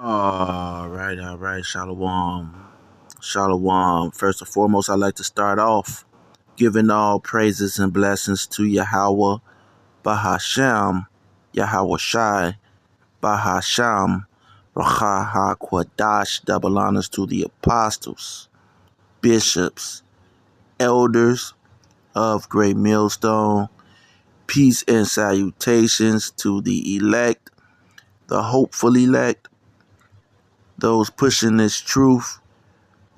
All right. Shalom. Shalom. First and foremost, I'd like to start off giving all praises and blessings to Yahweh, Bahashem, Yahweh Shai, Bahasham, Racha HaKwadash, double honors to the apostles, bishops, elders of Great Millstone, peace and salutations to the elect, the hopeful elect, those pushing this truth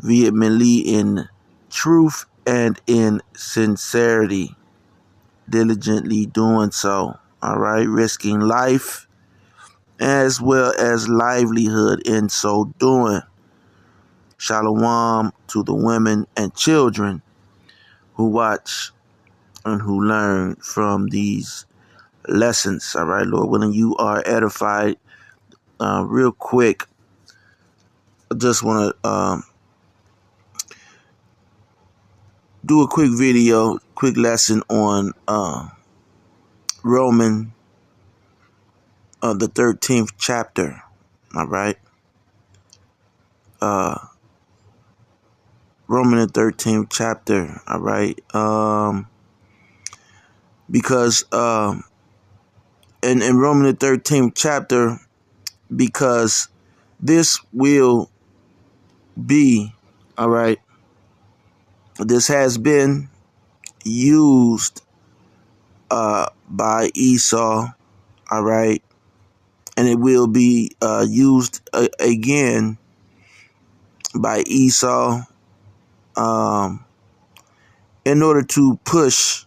vehemently in truth and in sincerity, diligently doing so. All right, risking life as well as livelihood in so doing. Shalom to the women and children who watch and who learn from these lessons. All right, Lord willing, you are edified. Real quick, I just want to do a quick video, quick lesson on Roman, the 13th chapter. All right. Roman the 13th chapter. All right. Because in Roman the 13th chapter, because this will be, all right, this has been used by Esau, all right, and it will be used again by Esau in order to push,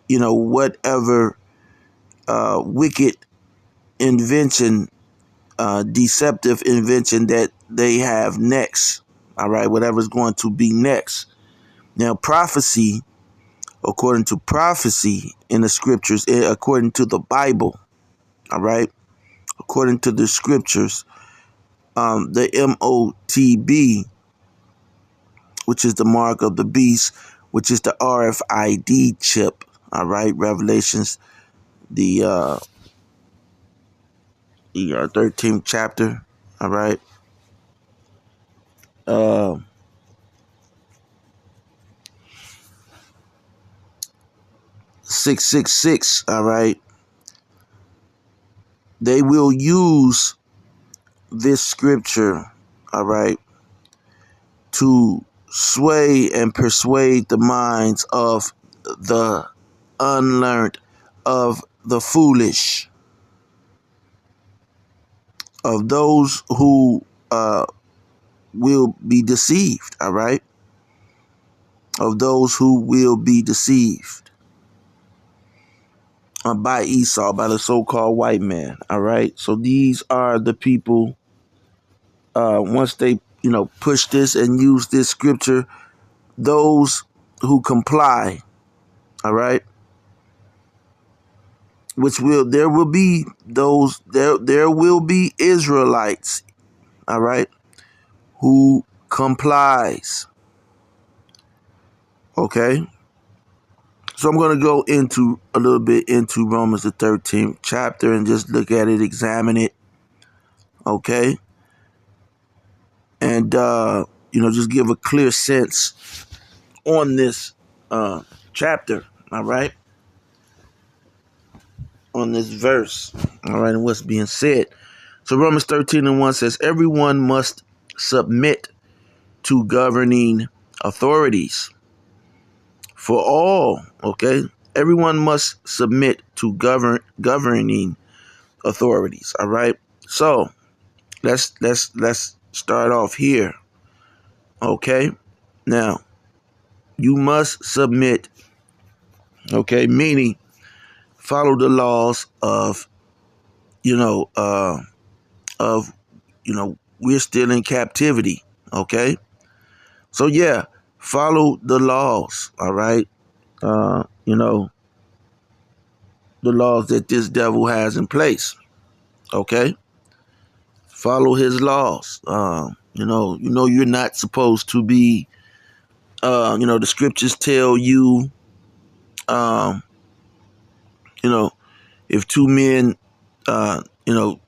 whatever wicked invention, deceptive invention that they have next. All right, whatever's going to be next. Now, prophecy, according to prophecy in the scriptures, according to the Bible, all right, according to the scriptures, the MOTB, which is the mark of the beast, which is the RFID chip, all right, Revelations, the 13th chapter, all right, 666, all right, they will use this scripture, all right, to sway and persuade the minds of the unlearned, of the foolish, of those who will be deceived, all right, of those who will be deceived by Esau, by the so-called white man, all right. So these are the people, once they, push this and use this scripture, those who comply, all right, there will be those, there will be Israelites, all right, who complies, okay. So I'm going to go into a little bit into Romans the 13th chapter and just look at it, examine it, okay, and just give a clear sense on this chapter, all right, on this verse, all right, and what's being said. So Romans 13:1 says, everyone must submit to governing authorities. For all, okay, everyone must submit to governing authorities. All right. So let's start off here. Okay. Now you must submit. Okay, meaning follow the laws of of we're still in captivity. Okay. So yeah, follow the laws. All right. The laws that this devil has in place. Okay. Follow his laws. You're not supposed to be, the scriptures tell you, if two men you know,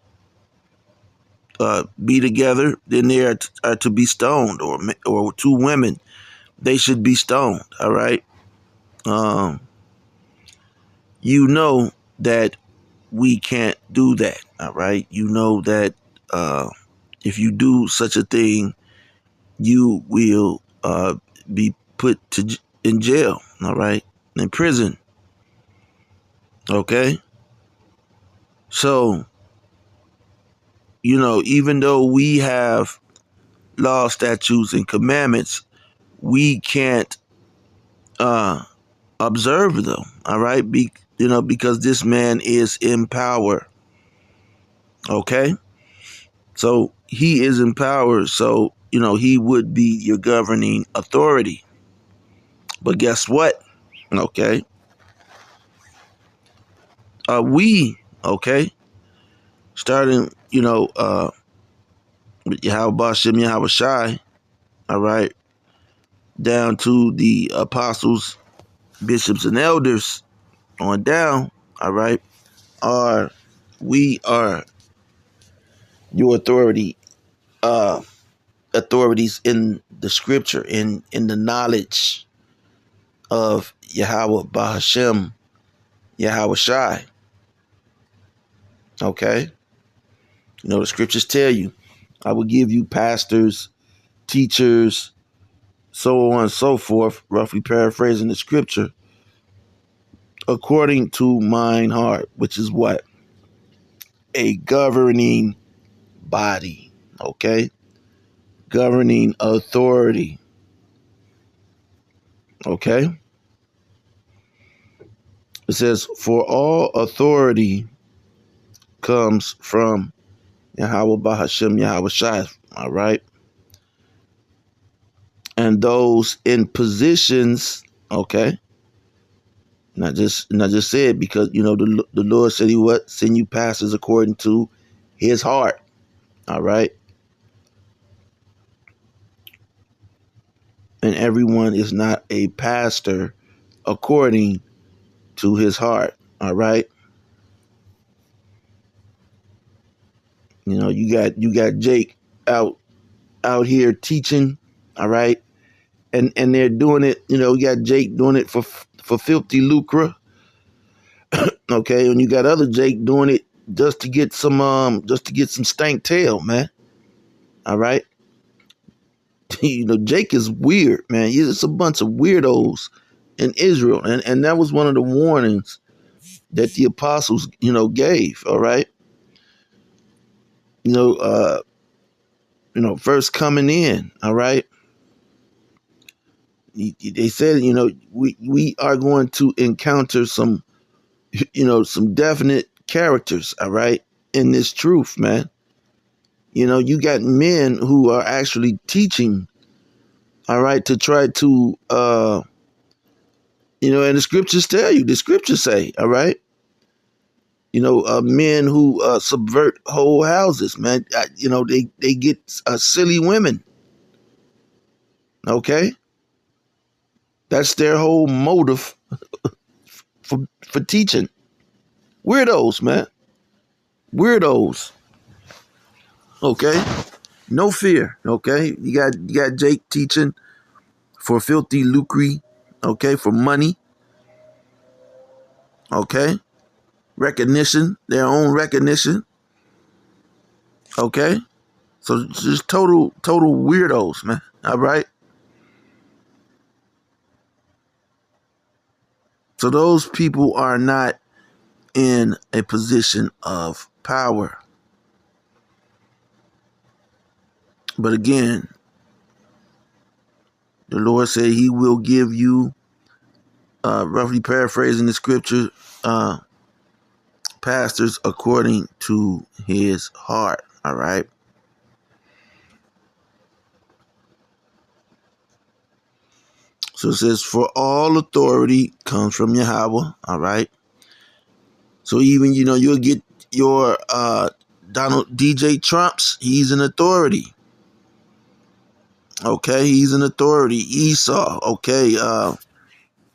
be together, then they are to be stoned, or two women, they should be stoned. All right. Um, you know that we can't do that. All right. You know that if you do such a thing, you will be put in jail. All right, in prison. Okay. So, even though we have law, statutes, and commandments, we can't uh, observe them. All right, because this man is in power. Okay, so he is in power. So he would be your governing authority. But guess what? Okay, we starting with Yahweh Bashem Yahweh Shai. All right, down to the apostles, bishops, and elders on down. All right, are we are your authorities in the scripture, in the knowledge of Yahweh Bahashem Yahweh Shai. Okay, the scriptures tell you, I will give you pastors, teachers, so on and so forth, roughly paraphrasing the scripture, according to mine heart, which is what? A governing body. Okay, governing authority. Okay, it says, for all authority comes from Yahweh Bahashem Yahweh Shai. All right, and those in positions. Okay, not just said because the Lord said He would send you pastors according to His heart. All right, and everyone is not a pastor according to his heart. All right, you got Jake out here teaching. All right, and they're doing it. You got Jake doing it for filthy lucre. Okay, and you got other Jake doing it just to get some stank tail, man. All right, Jake is weird, man. It's a bunch of weirdos in Israel, and that was one of the warnings that the apostles gave. All right, first coming in. All right, they said we are going to encounter some some definite characters. All right, in this truth, man. You got men who are actually teaching, all right, to try to, and the scriptures tell you, the scriptures say, all right, men who subvert whole houses, man. They get silly women, okay? That's their whole motive for teaching. Weirdos, man. Weirdos, okay? No fear, okay? You got Jake teaching for filthy lucre, okay, for money, okay, recognition, their own recognition, okay. So just total weirdos, man. All right. So those people are not in a position of power. But again, the Lord said He will give you, roughly paraphrasing the scripture, pastors according to His heart. All right. So it says, for all authority comes from Yahweh. All right. So even, you'll get your Donald DJ Trumps. He's an authority. Okay. He's an authority. Esau. Okay. I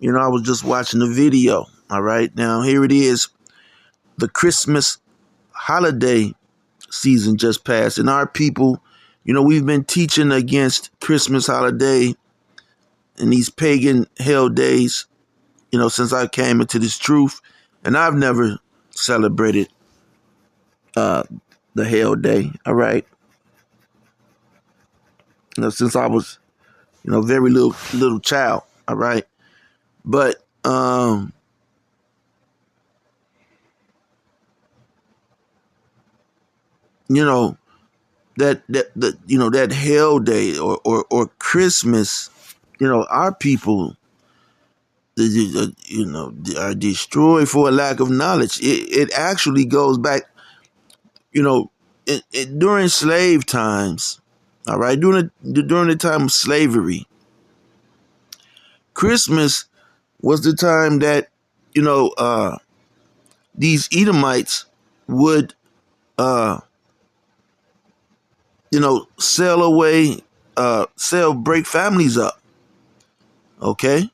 was just watching the video. All right. Now here it is. The Christmas holiday season just passed, and our people, we've been teaching against Christmas holiday and these pagan hell days, since I came into this truth, and I've never celebrated uh, the hell day. All right, since I was, very little child. All right, but you know that hell day or Christmas, our people, are destroyed for a lack of knowledge. It actually goes back, during slave times. All right, during the time of slavery, Christmas was the time that these Edomites would sell away, break families up. Okay,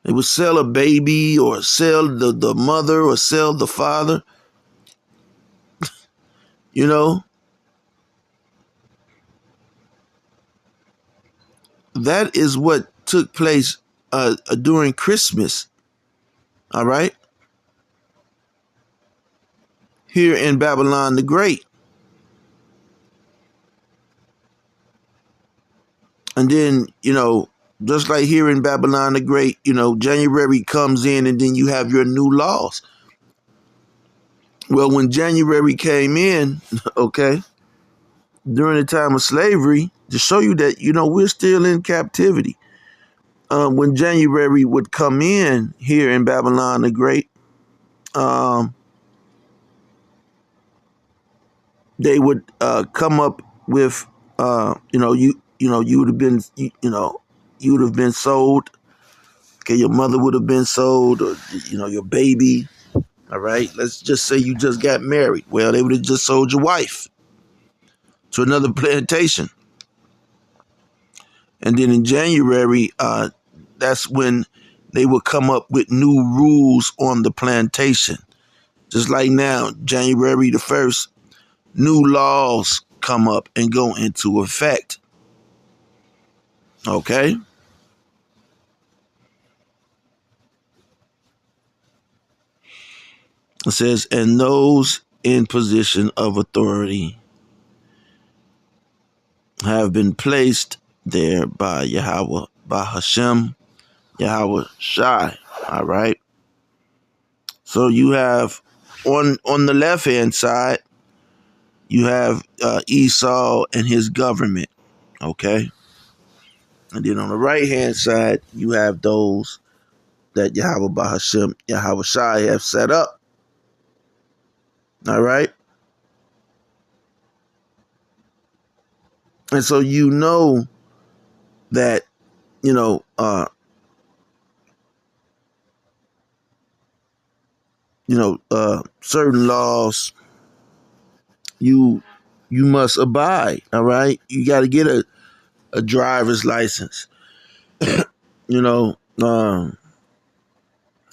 they would sell a baby or sell the mother or sell the father. You know, that is what took place during Christmas. All right, here in Babylon the Great. And then, just like here in Babylon the Great, January comes in and then you have your new laws. Well, when January came in, okay, during the time of slavery, to show you that, we're still in captivity. When January would come in here in Babylon the Great, they would come up with, you would have been, you would have been sold. Okay, your mother would have been sold, or your baby. All right, let's just say you just got married. Well, they would have just sold your wife to another plantation. And then in January, that's when they would come up with new rules on the plantation. Just like now, January the 1st, new laws come up and go into effect. Okay? It says, and those in position of authority have been placed there by Yahweh, by Hashem, Yahweh Shai. All right. So you have on the left hand side, you have Esau and his government. Okay. And then on the right hand side, you have those that Yahweh by Hashem, Yahweh Shai have set up. All right. And so that, certain laws you must abide. All right. You got to get a driver's license. You know,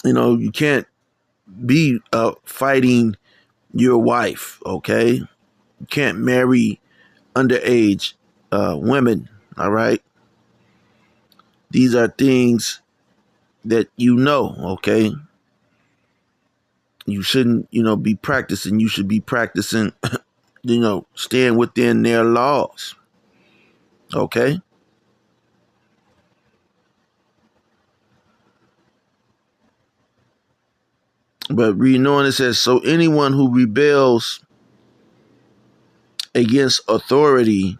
you can't be fighting your wife. Okay. You can't marry underage women. All right. These are things that okay. You shouldn't, be practicing. You should be practicing, staying within their laws. Okay. But reading on, it says, so anyone who rebels against authority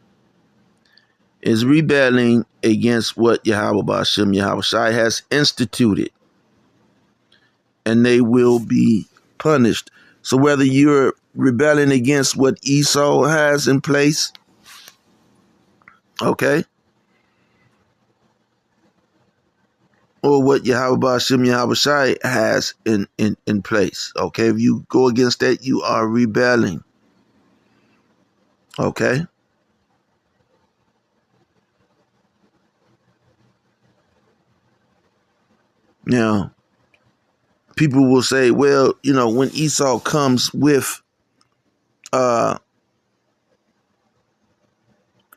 is rebelling against what Yahweh Ba'ashem, Yahweh Shai has instituted, and they will be punished. So whether you're rebelling against what Esau has in place, okay, or what Yahweh Ba'ashem, Yahweh Shai has in place, okay, if you go against that, you are rebelling. Okay. Now, people will say, well, when Esau comes with uh,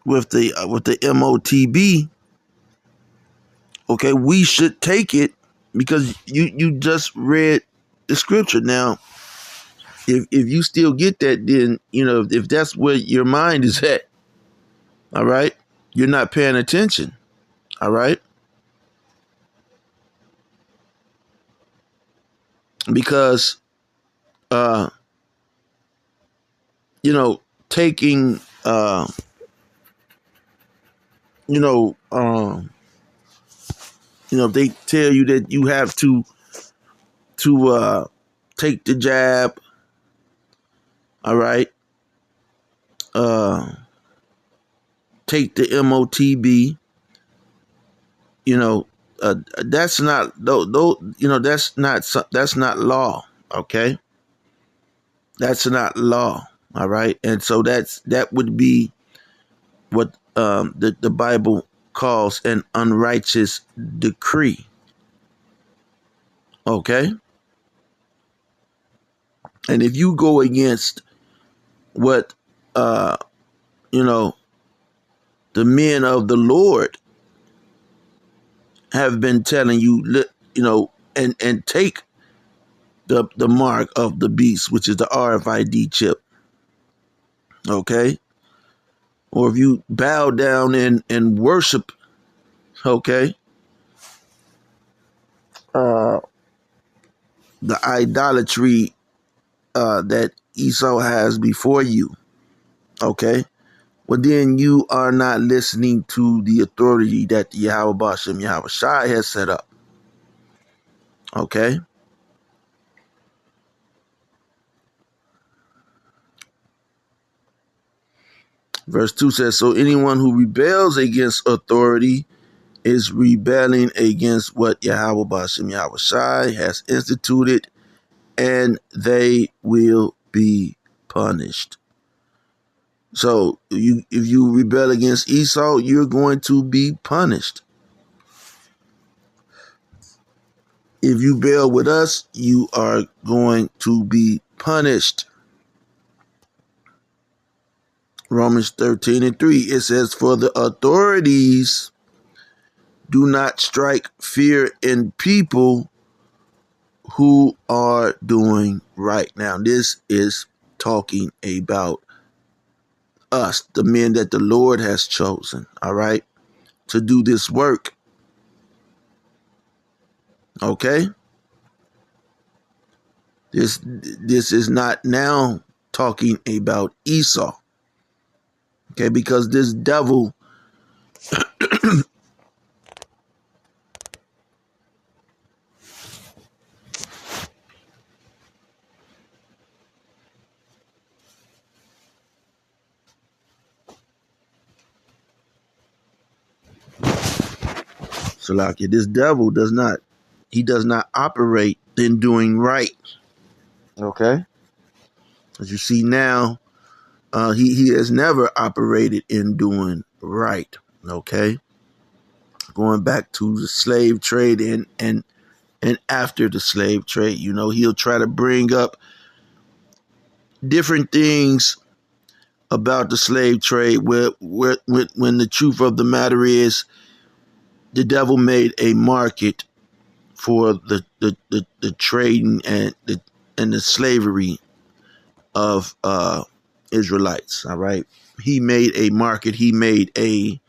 with the MOTB, okay, we should take it because you just read the scripture. Now, if you still get that, then if that's where your mind is at, all right, you're not paying attention, all right, because uh, taking you know they tell you that you have to take the jab, all right, uh, take the MOTB. That's not though. That's not law. Okay, that's not law. All right, and so that would be what the Bible calls an unrighteous decree. Okay, and if you go against what you know the men of the Lord have been telling you, and take the mark of the beast, which is the RFID chip, okay? Or if you bow down and worship, okay, uh, the idolatry that Esau has before you, okay, well then you are not listening to the authority that Yahweh Bashem Yahweh Shai has set up, okay? Verse 2 says, so anyone who rebels against authority is rebelling against what Yahweh Bashem Yahweh Shai has instituted, and they will be punished. So if you rebel against Esau, you're going to be punished. If you rebel with us, you are going to be punished. Romans 13:3, it says, for the authorities do not strike fear in people who are doing right. Now, this is talking about us, the men that the Lord has chosen, all right, to do this work. Okay? This is not now talking about Esau. Okay, because this devil Salakia, this devil does not operate in doing right. Okay? As you see now, he has never operated in doing right. Okay? Going back to the slave trade and after the slave trade, he'll try to bring up different things about the slave trade when the truth of the matter is the devil made a market for the trading and the slavery of Israelites. All right, he made a market. He made a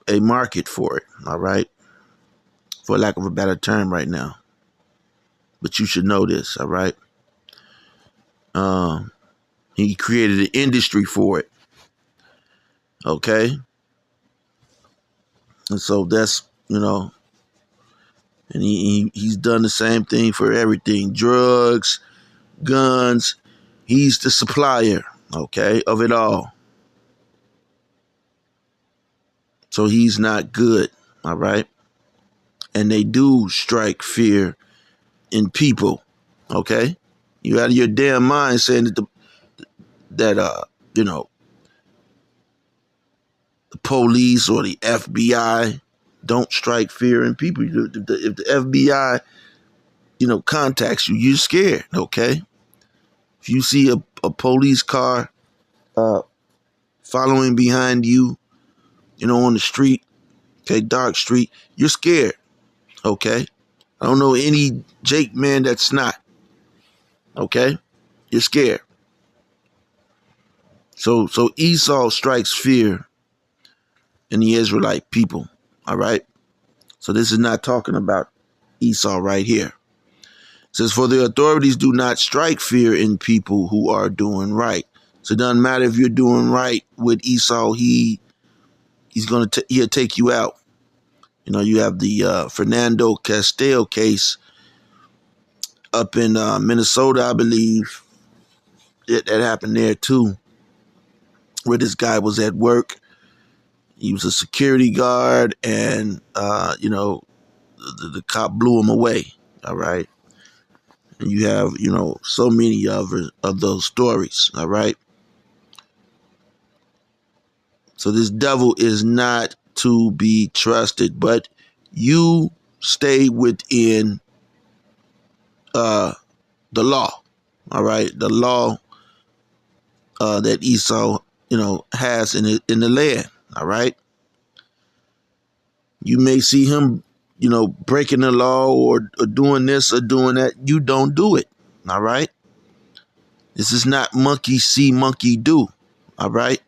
market for it. All right, for lack of a better term, right now. But you should know this. All right, he created an industry for it. Okay, and so that's and he's done the same thing for everything: drugs, guns. He's the supplier, okay, of it all. So he's not good, all right? And they do strike fear in people, okay? You out of your damn mind saying that the police or the FBI don't strike fear in people. If the FBI, contacts you, you're scared, okay? If you see a police car following behind you, on the street, okay, dark street, you're scared, okay? I don't know any Jake man that's not, okay? You're scared. So Esau strikes fear in the Israelite people, all right? So this is not talking about Esau right here. It says, for the authorities do not strike fear in people who are doing right. So it doesn't matter if you're doing right with Esau, he'll take you out. You have the Fernando Castile case up in Minnesota, I believe. That happened there too, where this guy was at work. He was a security guard, and the cop blew him away. All right, and you have so many of those stories. All right, so this devil is not to be trusted, but you stay within the law. All right, the law that Esau has in the land. All right, you may see him breaking the law or doing this or doing that. You don't do it. All right, this is not monkey see, monkey do. All right.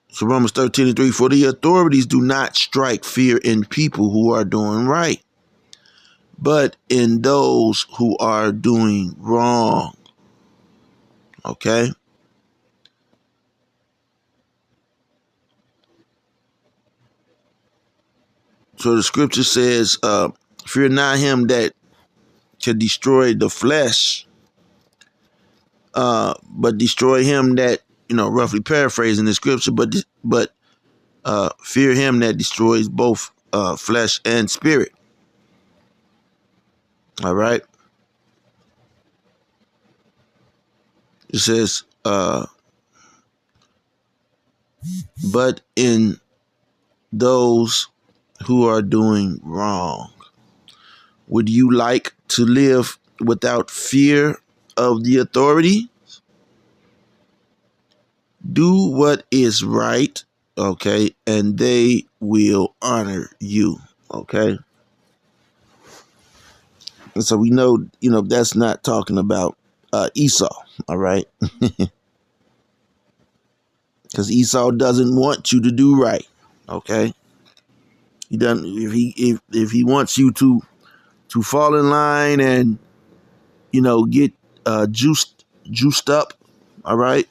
So Romans 13:3, for the authorities do not strike fear in people who are doing right, but in those who are doing wrong. Okay. So the scripture says, fear not him that can destroy the flesh, but destroy him that, roughly paraphrasing the scripture, but fear him that destroys both flesh and spirit. All right. It says, but in those who are doing wrong. Would you like to live without fear of the authority? Do what is right, okay, and they will honor you, okay? And so we know, that's not talking about Esau, all right? Because Esau doesn't want you to do right, okay? He doesn't. If he wants you to fall in line and get juiced up, all right.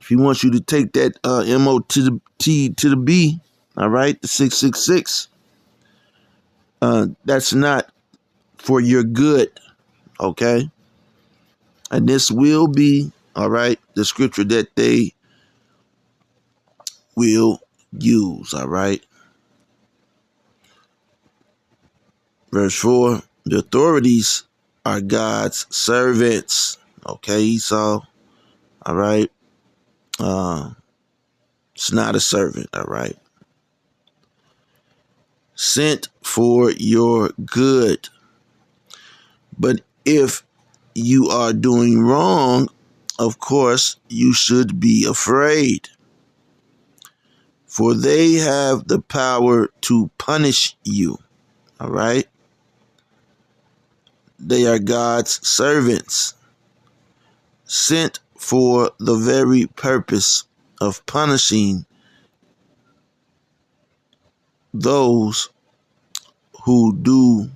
If he wants you to take that MO to the T to the B, all right, the 666, that's not for your good, okay. And this will be, all right, the scripture that they will use, all right. Verse 4, the authorities are God's servants, okay, Esau, all right. It's not a servant, all right. Sent for your good. But if you are doing wrong, of course, you should be afraid. For they have the power to punish you, all right? They are God's servants, sent for the very purpose of punishing those who do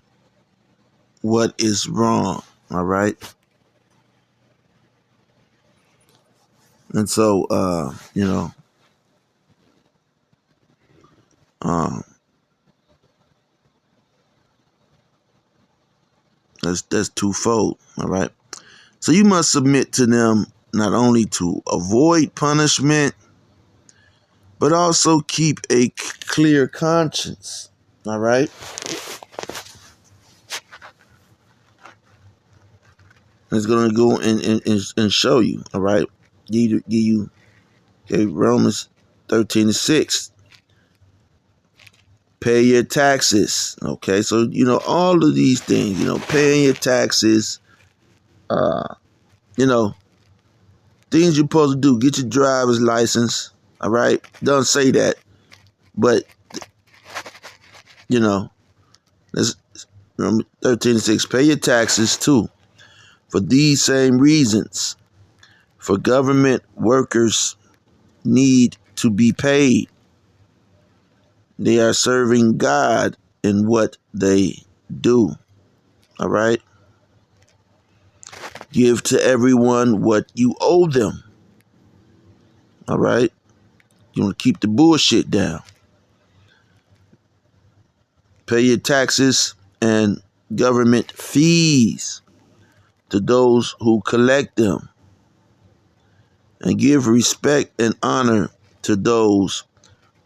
what is wrong, all right? And so, that's twofold, all right? So you must submit to them not only to avoid punishment, but also keep a clear conscience, all right? It's going to go and show you, all right? Give you okay, Romans 13:6. Pay your taxes. Okay, so all of these things. Paying your taxes. You know things you're supposed to do. Get your driver's license. All right, don't say that, but let's remember 13:6. Pay your taxes too. For these same reasons, for government workers need to be paid. They are serving God in what they do. All right? Give to everyone what you owe them. All right? You want to keep the bullshit down. Pay your taxes and government fees to those who collect them. And give respect and honor to those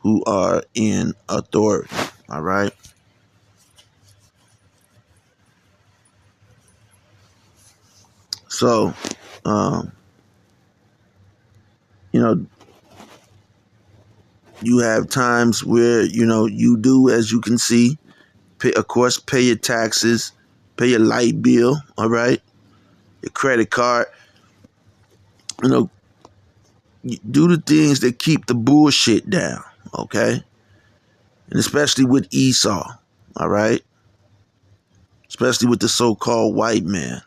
who are in authority. All right? So, you know, you have times where, you do, as you can see, of course, pay your taxes, pay your light bill, all right? Your credit card. Do the things that keep the bullshit down, okay? And especially with Esau, all right? Especially with the so-called white man.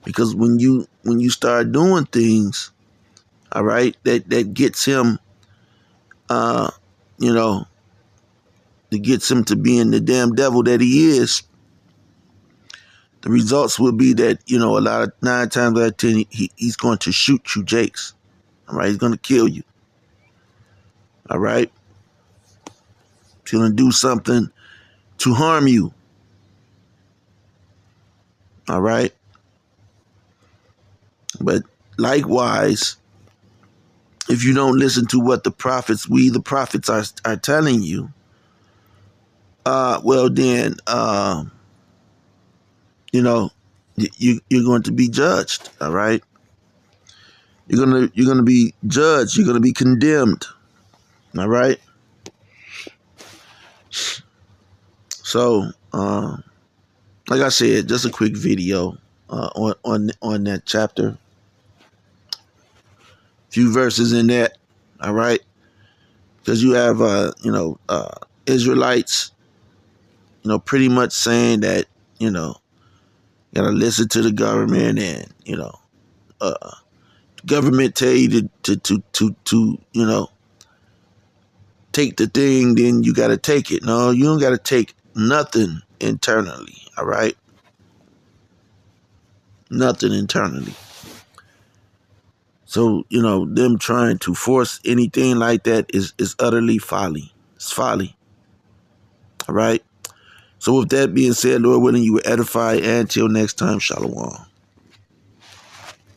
Because when you start doing things, all right, that gets him, you know, that gets him to being the damn devil that he is, the results will be that, a lot of 9 times out of 10, he's going to shoot you, Jakes. All right, he's going to kill you. All right, he's going to do something to harm you. All right, but likewise, if you don't listen to what the prophets are telling you, well then, you're going to be judged. All right, you're gonna be judged. You're gonna be condemned. All right. So, like I said, just a quick video on that chapter. Few verses in that. All right, because you have Israelites, pretty much saying that you gotta listen to the government, and government tell you to take the thing, then you gotta take it. No, you don't gotta take nothing internally. All right, nothing internally. So, them trying to force anything like that is utterly folly. It's folly. All right. So with that being said, Lord willing, you will edify. Until next time, shalom.